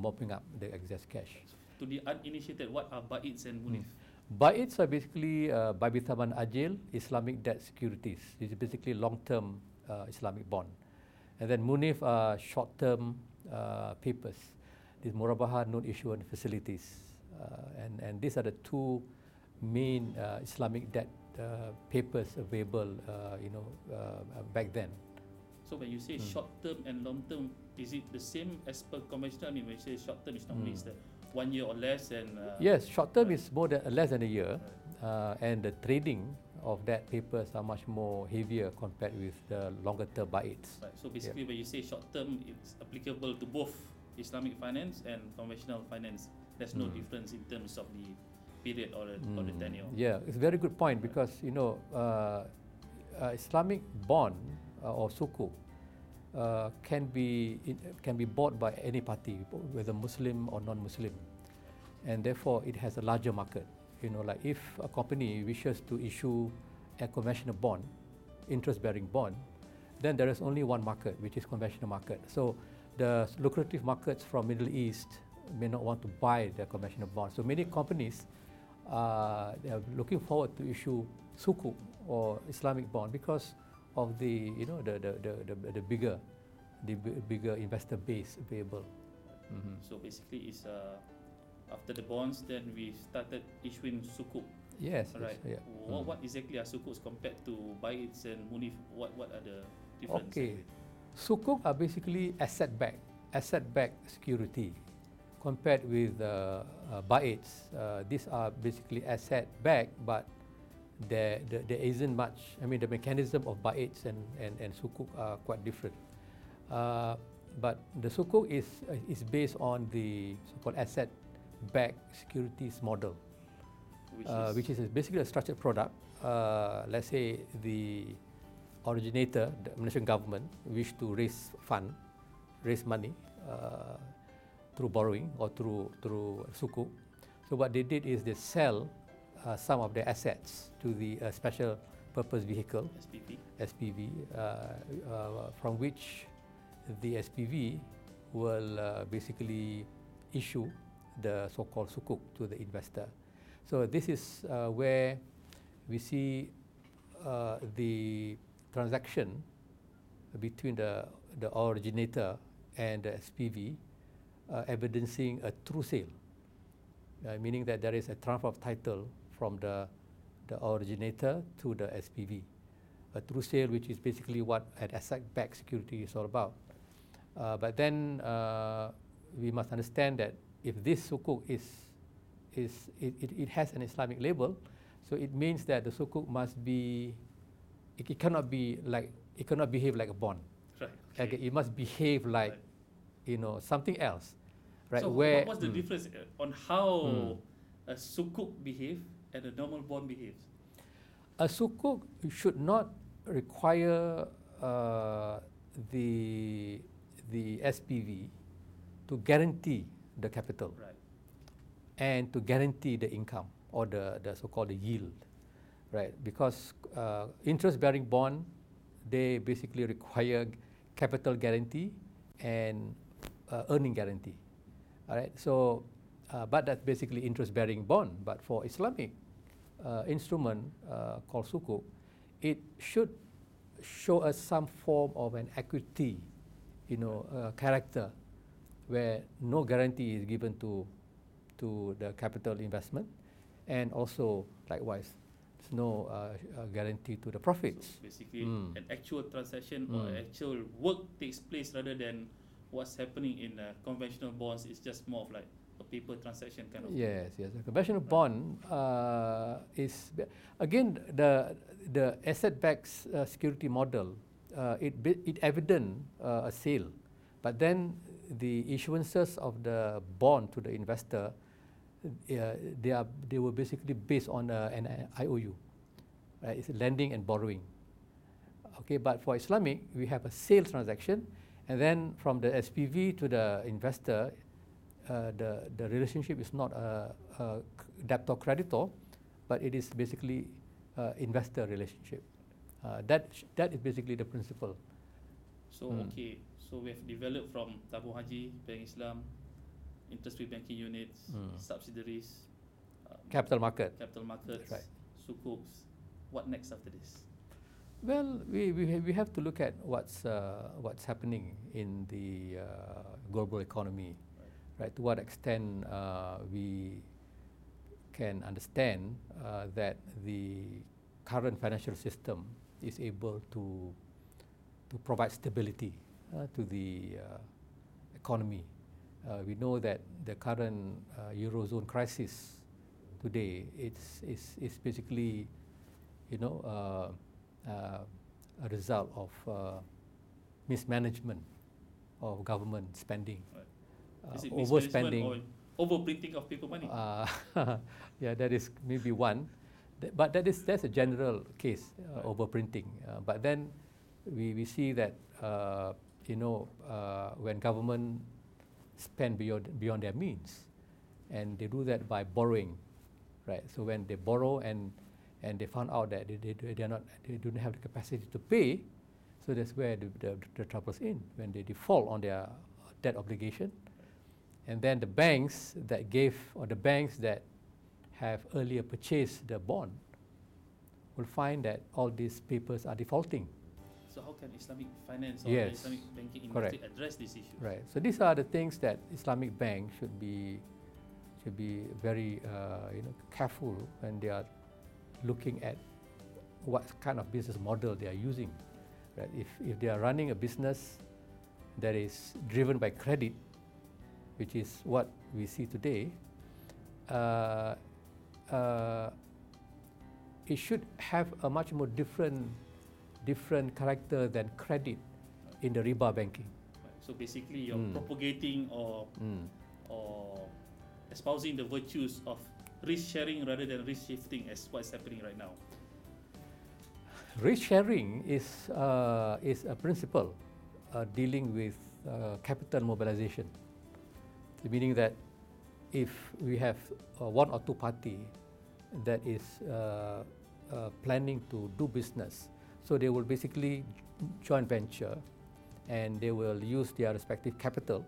mopping up the excess cash. To the uninitiated, what are Ba'its and Munif? Ba'its are basically Babi Thaman Ajil, Islamic debt securities. This is basically long-term Islamic bond. And then Munif are short-term papers. These Murabaha note issuance facilities. And these are the two main Islamic debt papers available back then. So when you say short-term and long-term, is it the same as per conventional? I mean, when you say short-term, it's normally the 1 year or less, and yes, short-term is less than a year, and the trading of that papers are much more heavier compared with the longer-term Ba'its. Right. So basically, when you say short-term, it's applicable to both Islamic finance and conventional finance. There's no difference in terms of the period or the tenure. Yeah, it's a very good point because Islamic bond or sukuk can be bought by any party, whether Muslim or non-Muslim, and therefore it has a larger market. Like if a company wishes to issue a conventional bond, interest-bearing bond, then there is only one market, which is conventional market. So the lucrative markets from Middle East may not want to buy the conventional bond. So many companies they are looking forward to issue sukuk or Islamic bond because of the bigger investor base available. So basically, it's after the bonds, then we started issuing sukuk. Yes. Right. Yes, yeah. What exactly are sukuks compared to Ba'its and Munif? What are the differences? Okay, sukuk are basically asset-backed security. Compared with Ba'its, these are basically asset-backed, but there isn't much. I mean, the mechanism of Ba'its and sukuk are quite different. But the sukuk is based on the so-called asset-backed securities model, which is basically a structured product. Let's say the originator, the Malaysian government, wish to raise money through borrowing or through sukuk. So what they did is they sell some of their assets to the special purpose vehicle (SPV), from which the SPV will basically issue the so-called sukuk to the investor. So this is where we see the transaction between the originator and the SPV evidencing a true sale, meaning that there is a transfer of title from the originator to the SPV. A true sale, which is basically what an asset-backed security is all about. But then we must understand that if this sukuk it has an Islamic label, so it means that the sukuk must be, it cannot behave like a bond. Right. Okay. It must behave like something else, right? So what's the difference on how a sukuk behave and a normal bond behaves? A sukuk should not require the SPV to guarantee the capital, right, and to guarantee the income or the so-called yield, right? Because interest-bearing bond, they basically require capital guarantee and earning guarantee. All right. So, but that's basically interest-bearing bond. But for Islamic instrument called sukuk, it should show us some form of an equity, character, where no guarantee is given to the capital investment, and also likewise, there's no guarantee to the profits. So basically, an actual transaction or actual work takes place rather than what's happening in conventional bonds. Is just more of like a paper transaction kind of. Yes. A conventional bond is again the asset-backed security model. It evident a sale, but then the issuances of the bond to the investor, they were basically based on an IOU, right? It's lending and borrowing. Okay, but for Islamic, we have a sale transaction, and then from the SPV to the investor, the relationship is not a debtor creditor, but it is basically investor relationship. That is basically the principle. So okay, so we have developed from tabung haji, bank Islam, interest-free banking units, subsidiaries, Capital market. capital markets, Right. sukuks. What next after this? Well, we have to look at what's happening in the global economy, right? To what extent we can understand that the current financial system is able to provide stability to the economy. We know that the current Eurozone crisis today is basically, a result of mismanagement of government spending, Is it overspending, mismanagement or overprinting of paper money? yeah, that is maybe one, but that's a general case, overprinting. But then we see that when government spend beyond their means, and they do that by borrowing, right? So when they borrow and they found out that they don't have the capacity to pay, so that's where the trouble's in, when they default on their debt obligation, and then the banks that have earlier purchased the bond will find that all these papers are defaulting. So how can Islamic finance or Yes, Islamic banking industry correct. address this issue? Right. So these are the things that Islamic Bank should be very careful when they are looking at what kind of business model they are using. Right. If they are running a business that is driven by credit, which is what we see today, it should have a much more different character than credit in the riba banking. So basically, you're propagating or espousing the virtues of risk sharing rather than risk shifting, as what's happening right now. Risk sharing is a principle dealing with capital mobilization, meaning that if we have one or two party that is planning to do business, so they will basically joint venture, and they will use their respective capital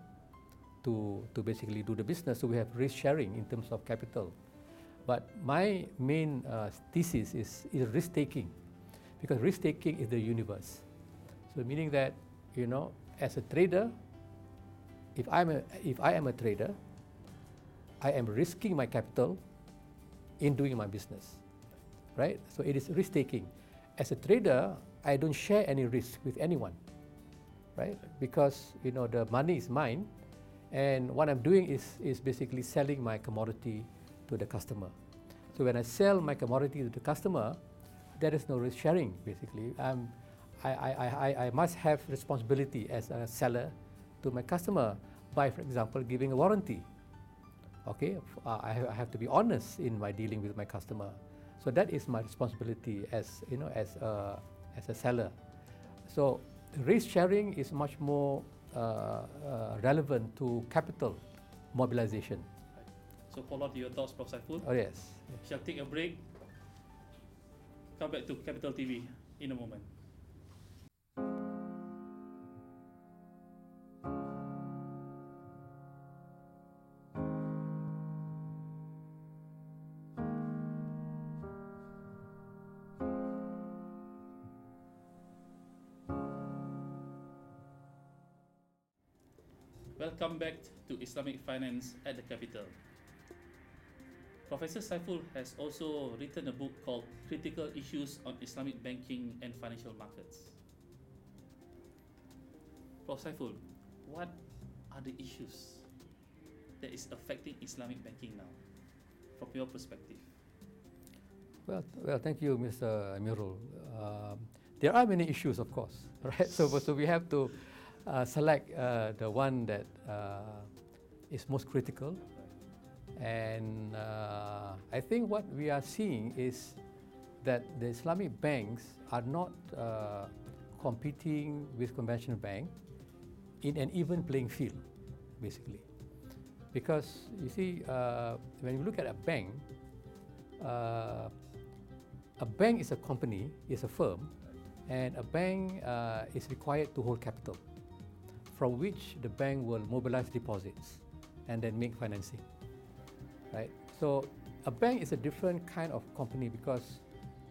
to basically do the business. So we have risk sharing in terms of capital. But my main thesis is risk taking, because risk taking is the universe. So meaning that, as a trader, if I am a trader, I am risking my capital in doing my business, right? So it is risk taking. As a trader, I don't share any risk with anyone, right? Because the money is mine, and what I'm doing is basically selling my commodity to the customer. So when I sell my commodity to the customer, there is no risk sharing. Basically, I must have responsibility as a seller to my customer by, for example, giving a warranty. Okay, I have to be honest in my dealing with my customer. So that is my responsibility as a seller. So risk sharing is much more relevant to capital mobilization. So follow to your thoughts, Prof. Saiful. Oh yes. Shall take a break. Come back to Capital TV in a moment. Welcome back to Islamic Finance at the Capital. Professor Saiful has also written a book called Critical Issues on Islamic Banking and Financial Markets. Prof. Saiful, what are the issues that is affecting Islamic banking now, from your perspective? Well, thank you, Mr. Amirul. There are many issues, of course, right? So we have to select the one that is most critical. And I think what we are seeing is that the Islamic banks are not competing with conventional bank in an even playing field, basically. Because you see, when you look at a bank is a company, is a firm, and a bank is required to hold capital, from which the bank will mobilize deposits. and then make financing, right? So a bank is a different kind of company because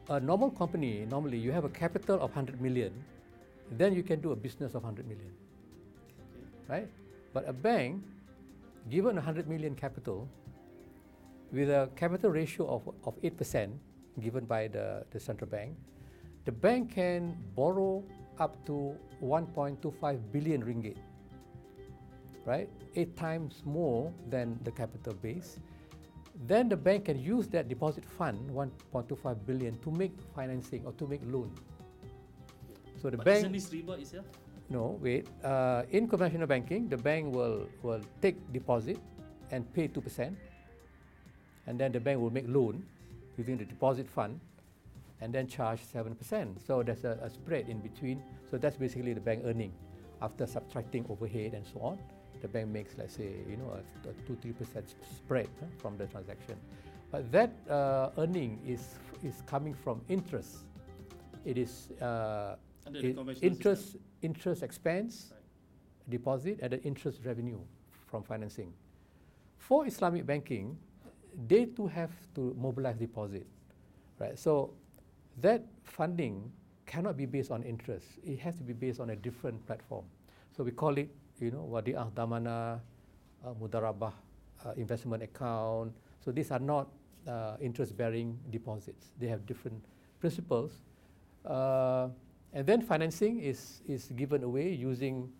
a normal company, normally you have a capital of 100 million, then you can do a business of 100 million, right? But a bank, given 100 million capital, with a capital ratio of 8% given by the central bank, the bank can borrow up to 1.25 billion ringgit, right? 8 times more than the capital base. Then the bank can use that deposit fund, 1.25 billion, to make financing or to make loan. So the bank. Isn't this riba itself? No, wait. In conventional banking, the bank will take deposit and pay 2%, and then the bank will make loan using the deposit fund, and then charge 7%. So there's a spread in between. So that's basically the bank earning after subtracting overhead and so on. The bank makes, let's say, a 2-3% spread from the transaction. But that earning is coming from interest. It is interest expense, right, deposit, and the interest revenue from financing. For Islamic banking, they too have to mobilize deposit, right? So that funding cannot be based on interest. It has to be based on a different platform. So we call it, wadi'ah damana, mudarabah, investment account. So these are not interest-bearing deposits. They have different principles. And then financing is given away using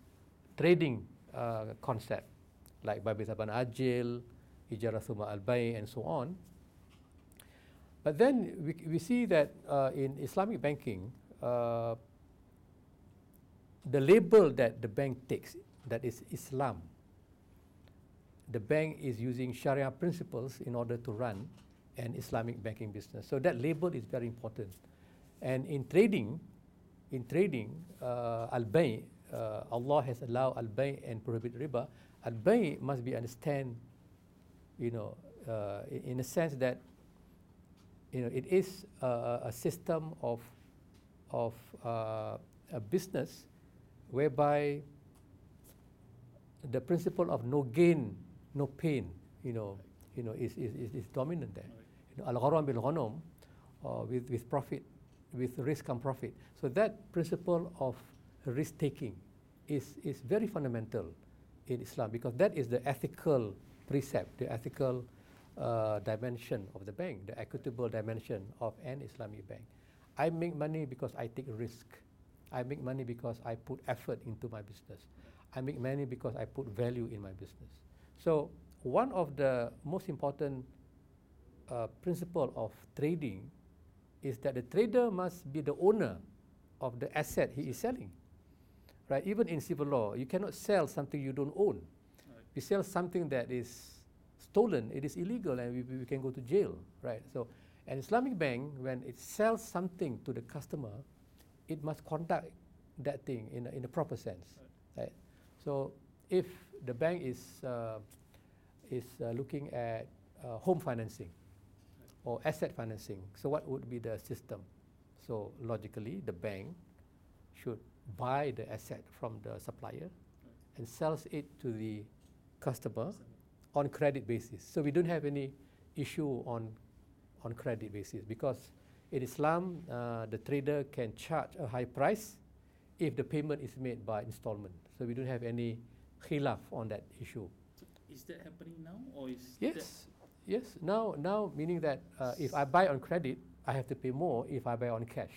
trading concept, like Babi Zaban Ajil, Ijarah Thumma Al-Bay, and so on. But then we see that in Islamic banking, the label that the bank takes, that is Islam, the bank is using Sharia principles in order to run an Islamic banking business. So that label is very important. And in trading, al-bay', Allah has allowed al-bay' and prohibit riba. Al-bay' must be understand, in a sense that, it is a system of a business whereby the principle of no gain, no pain, is dominant there. Al-gharam bil-ghanam, with profit, with risk and profit. So that principle of risk taking is very fundamental in Islam, because that is the ethical precept, the ethical dimension of the bank, the equitable dimension of an Islamic bank. I make money because I take risk. I make money because I put effort into my business. I make money because I put value in my business. So one of the most important principle of trading is that the trader must be the owner of the asset he is selling, right? Even in civil law, you cannot sell something you don't own. Right. You sell something that is stolen, it is illegal, and we can go to jail, right? So an Islamic bank, when it sells something to the customer, it must conduct that thing in a proper sense, right? So if the bank is looking at home financing or asset financing, so what would be the system? So logically, the bank should buy the asset from the supplier and sells it to the customer on credit basis. So we don't have any issue on credit basis, because in Islam, the trader can charge a high price if the payment is made by installment. So we don't have any khilaf on that issue. So is that happening now, or is Yes. Now meaning that if I buy on credit, I have to pay more if I buy on cash.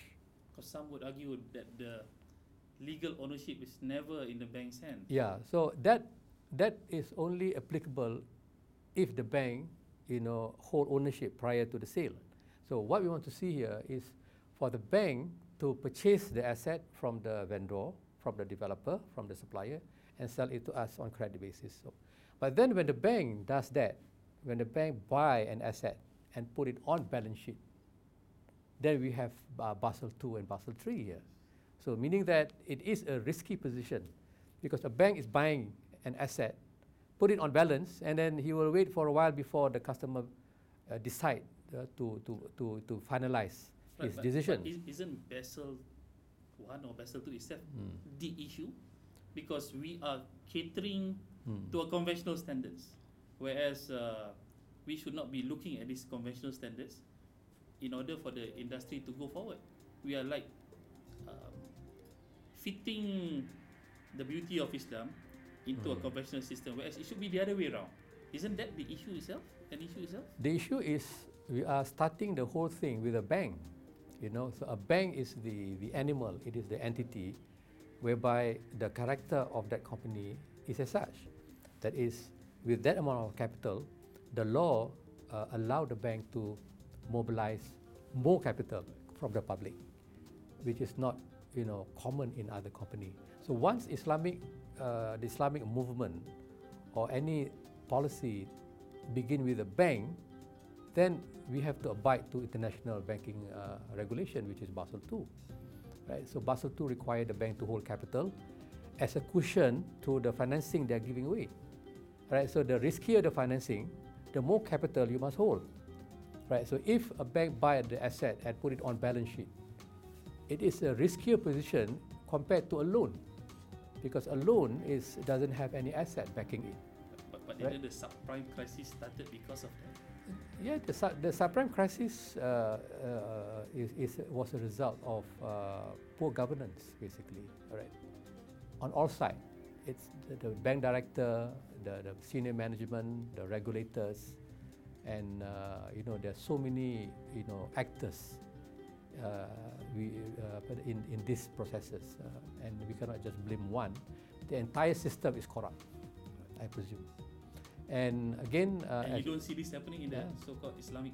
Because some would argue that the legal ownership is never in the bank's hand. Yeah. So that is only applicable if the bank, hold ownership prior to the sale. So what we want to see here is for the bank to purchase the asset from the vendor, from the developer, from the supplier, and sell it to us on credit basis. So, but then when the bank does that, when the bank buy an asset and put it on balance sheet, then we have Basel II and Basel III here. So meaning that it is a risky position, because a bank is buying an asset, put it on balance, and then he will wait for a while before the customer decide to finalize his decision. But isn't Basel I or Basel II itself the issue? Because we are catering to a conventional standards. whereas we should not be looking at these conventional standards in order for the industry to go forward. We are like fitting the beauty of Islam into a conventional system, whereas it should be the other way around. Isn't that the issue itself? An issue itself? The issue is we are starting the whole thing with a bank. You know, so a bank is the animal, it is the entity whereby the character of that company is as such. That is, with that amount of capital, the law allow the bank to mobilize more capital from the public, which is not, you know, common in other companies. So once the Islamic movement or any policy begin with a bank, then we have to abide to international banking regulation, which is Basel II. Right? So Basel II require the bank to hold capital as a cushion to the financing they are giving away. Right? So the riskier the financing, the more capital you must hold. Right? So if a bank buy the asset and put it on balance sheet, it is a riskier position compared to a loan, because a loan doesn't have any asset backing it. But right? The subprime crisis started because of that. Yeah, the subprime crisis was a result of poor governance, basically. All right, on all sides, it's the bank director, the senior management, the regulators, and you know, there are so many, you know, actors in these processes, and we cannot just blame one. The entire system is corrupt, I presume. And again, and you don't see this happening in the so-called Islamic